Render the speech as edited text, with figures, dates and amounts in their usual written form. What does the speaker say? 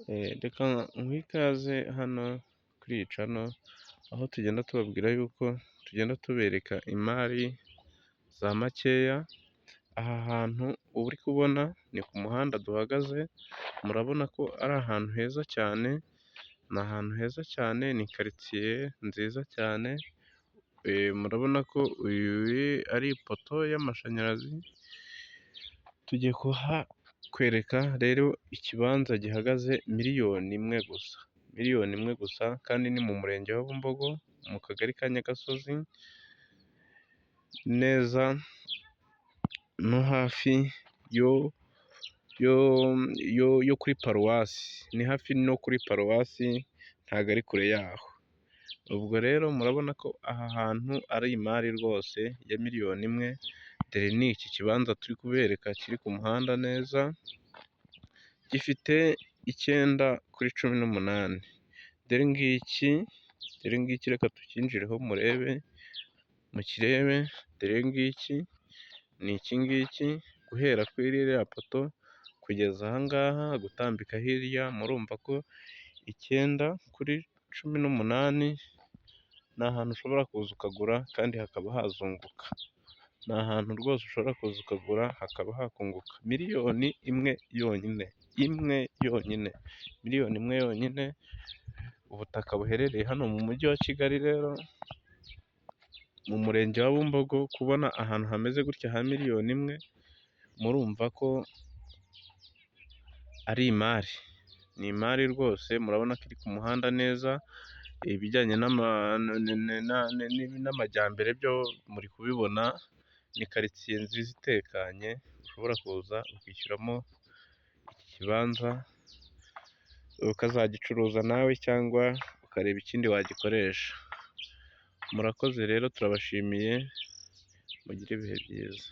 Reka nguhe ikaze hano kuri iyi cano, aho tugenda tubabwira yuko tugenda tubereka imari za makeya. Aha hantu uri kubona ni ku muhanda duhagaze, murabona ko ari ahantu heza cyane, ni ahantu heza cyane, ni karitsiye nziza cyane, murabona ko iyi ari ipoto y'amashanyarazi. Tugiye kuhakwereka rero ikibanza gihagaze miliyoni imwe gusa, miliyoni imwe gusa, kandi ni mu murenge wa Bumbogo, mu kagari ka Nyagasozi, neza no hafi yo kuri paruwasi, ni hafi no kuri paruwasi, ntabwo ari kure yaho. Ubwo rero murabona ko aha hantu ari imari rwose ya miliyoni imwe. Dore ni iki kibanza turi kubereka kiri ku muhanda neza, gifite 9/18. Dore ngiki, reka tucyinjireho mukirebe. Dore ngiki ni iki ngiki, guhera kuri ririya poto kugeza aha ngaha, gutambika hirya, murumva ko 9/18 ni ahantu ushobora kuza ukagura kandi hakaba hazunguka. Ni ahantu rwose ushobora kuza ukagura hakaba hakunguka. Miliyoni imwe yonyine, miliyoni imwe yonyine. Ubutaka buherereye hano mu mujyi wa Kigali, rero mu murenge wa Bumbogo. Kubona ahantu hameze gutya ha miliyoni imwe, murumva ko ari imari, ni imari rwose. Murabona ko iri ku muhanda neza, ibijyanye n'amajyambere byo muri kubibona. Ni karitsiye nziza itekanye, ushobora kuza ukishyuramo iki kibanza, ukazagicuruza nawe cyangwa ukareba ikindi wagikoresha. Murakoze rero, turabashimiye, mugire ibihe byiza.